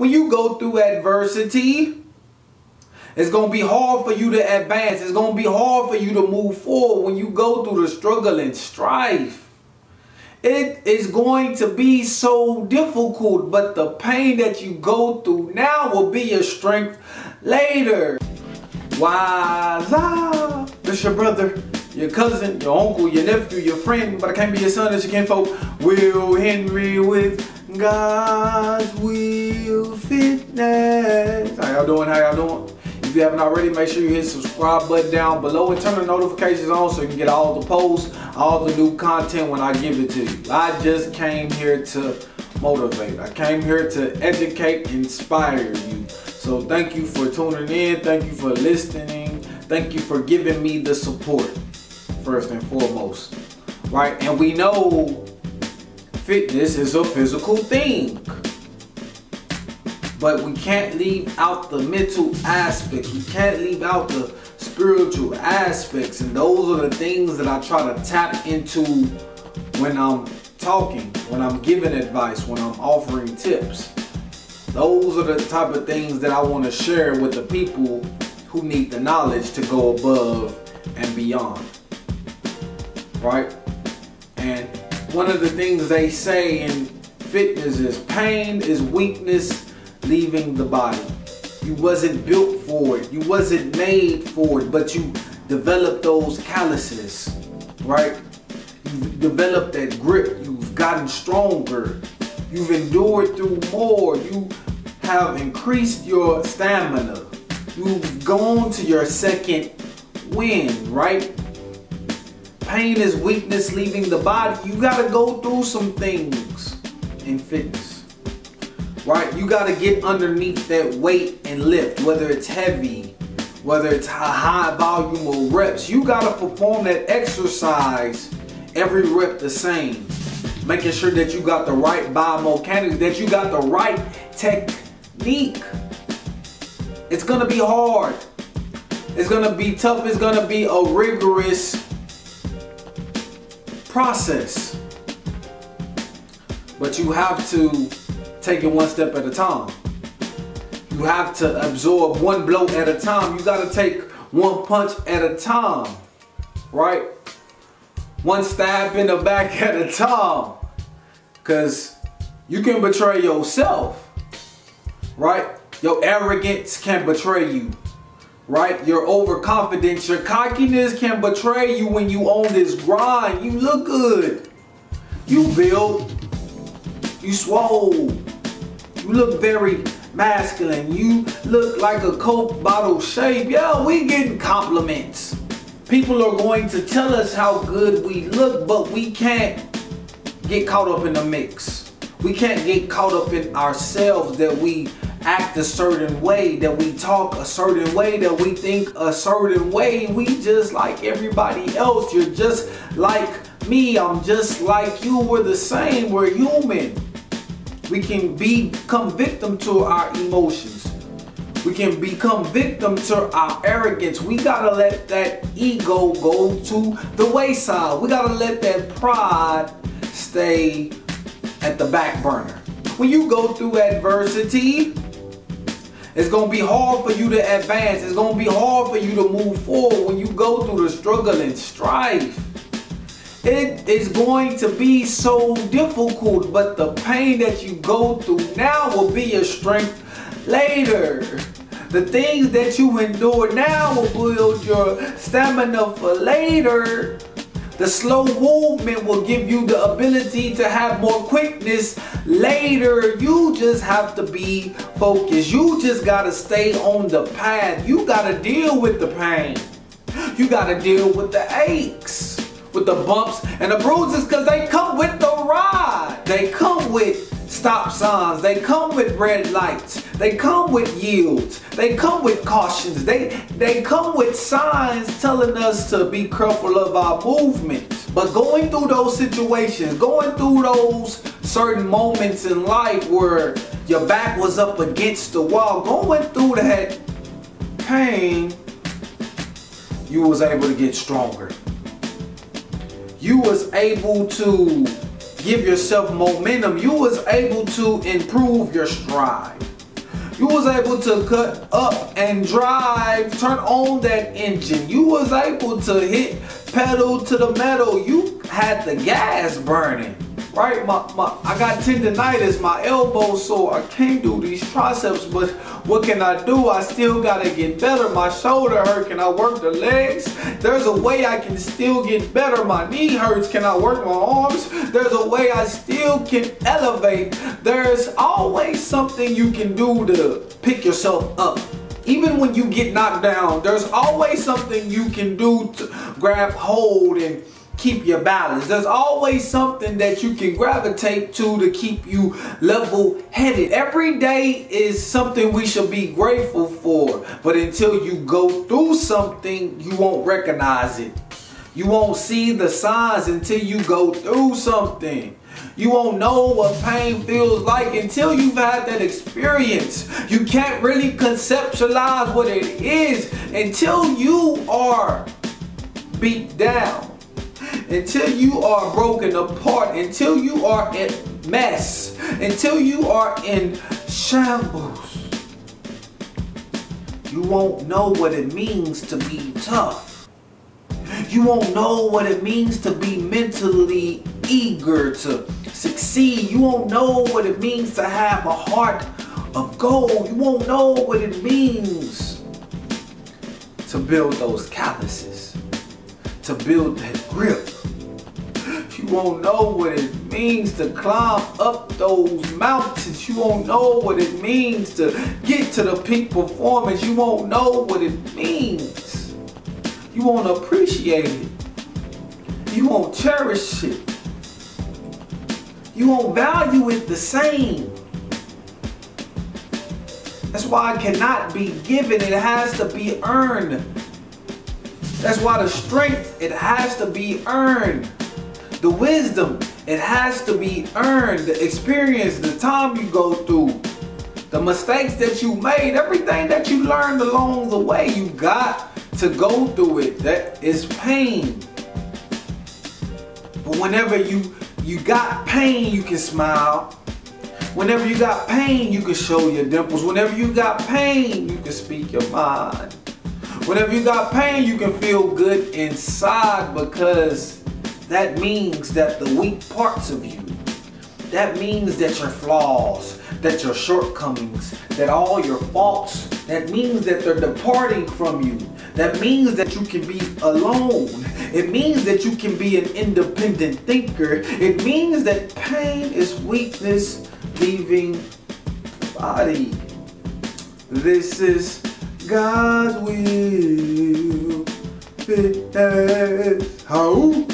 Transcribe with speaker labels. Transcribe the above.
Speaker 1: When you go through adversity, it's going to be hard for you to advance. It's going to be hard for you to move forward when you go through the struggle and strife. It is going to be so difficult, but the pain that you go through now will be your strength later. Why's up? It's your brother, your cousin, your uncle, your nephew, your friend, but I can't be your son, it's your kinfolk, Will Henry with God's Will Fitness. How y'all doing? How y'all doing? If you haven't already, make sure you hit the subscribe button down below and turn the notifications on so you can get all the posts, all the new content when I give it to you. I just came here to motivate. I came here to educate, inspire you. So thank you for tuning in. Thank you for listening. Thank you for giving me the support, first and foremost. Right? And we know fitness is a physical thing. But we can't leave out the mental aspects. We can't leave out the spiritual aspects. And those are the things that I try to tap into when I'm talking, when I'm giving advice, when I'm offering tips. Those are the type of things that I want to share with the people who need the knowledge to go above and beyond. Right? And one of the things they say in fitness is pain is weakness leaving the body. You wasn't built for it. You wasn't made for it, but you developed those calluses, right? You've developed that grip. You've gotten stronger. You've endured through more. You have increased your stamina. You've gone to your second wind, right? Pain is weakness leaving the body. You got to go through some things in fitness. Right? You got to get underneath that weight and lift, whether it's heavy, whether it's a high volume of reps. You got to perform that exercise every rep the same. Making sure that you got the right biomechanics, that you got the right technique. It's going to be hard. It's going to be tough. It's going to be a rigorous process. But you have to take it one step at a time. You have to absorb one blow at a time. You got to take one punch at a time, right? One stab in the back at a time. Because you can betray yourself, right? Your arrogance can betray you, right? Your overconfidence, your cockiness can betray you when you on this grind. You look good. You build. You swole. You look very masculine. You look like a Coke bottle shape. Yeah, we getting compliments. People are going to tell us how good we look, but we can't get caught up in the mix. We can't get caught up in ourselves, that we act a certain way, that we talk a certain way, that we think a certain way. We just like everybody else. You're just like me. I'm just like you. We're the same. We're human. We can become victim to our emotions. We can become victim to our arrogance. We gotta let that ego go to the wayside. We gotta let that pride stay at the back burner. When you go through adversity, it's gonna be hard for you to advance. It's gonna be hard for you to move forward when you go through the struggle and strife. It is going to be so difficult, but the pain that you go through now will be your strength later. The things that you endure now will build your stamina for later. The slow movement will give you the ability to have more quickness later. You just have to be focused. You just got to stay on the path. You got to deal with the pain. You got to deal with the aches, with the bumps and the bruises, because they come with the ride. They come with stop signs. They come with red lights. They come with yields. They come with cautions. They come with signs telling us to be careful of our movement. But going through those situations, going through those certain moments in life where your back was up against the wall, going through that pain, you was able to get stronger. You was able to give yourself momentum. You was able to improve your stride. You was able to cut up and drive, turn on that engine. You was able to hit pedal to the metal. You had the gas burning, right? I got tendonitis, my elbow sore. I can't do these triceps, but what can I do? I still gotta get better. My shoulder hurt. Can I work the legs? There's a way I can still get better. My knee hurts. Can I work my arms? There's a way I still can elevate. There's always something you can do to pick yourself up. Even when you get knocked down, there's always something you can do to grab hold and keep your balance. There's always something that you can gravitate to keep you level-headed. Every day is something we should be grateful for, but until you go through something, you won't recognize it. You won't see the signs until you go through something. You won't know what pain feels like until you've had that experience. You can't really conceptualize what it is until you are beat down, until you are broken apart, until you are in mess, until you are in shambles. You won't know what it means to be tough. You won't know what it means to be mentally eager to succeed. You won't know what it means to have a heart of gold. You won't know what it means to build those calluses, to build that grip. You won't know what it means to climb up those mountains. You won't know what it means to get to the peak performance. You won't know what it means. You won't appreciate it. You won't cherish it. You won't value it the same. That's why it cannot be given. It has to be earned. That's why the strength, it has to be earned. The wisdom, it has to be earned. The experience, the time you go through, the mistakes that you made, everything that you learned along the way, you got to go through it. That is pain. But whenever you got pain, you can smile. Whenever you got pain, you can show your dimples. Whenever you got pain, you can speak your mind. Whenever you got pain, you can feel good inside, because that means that the weak parts of you, that means that your flaws, that your shortcomings, that all your faults, that means that they're departing from you. That means that you can be alone. It means that you can be an independent thinker. It means that pain is weakness leaving body. This is God's will. Fitness. How?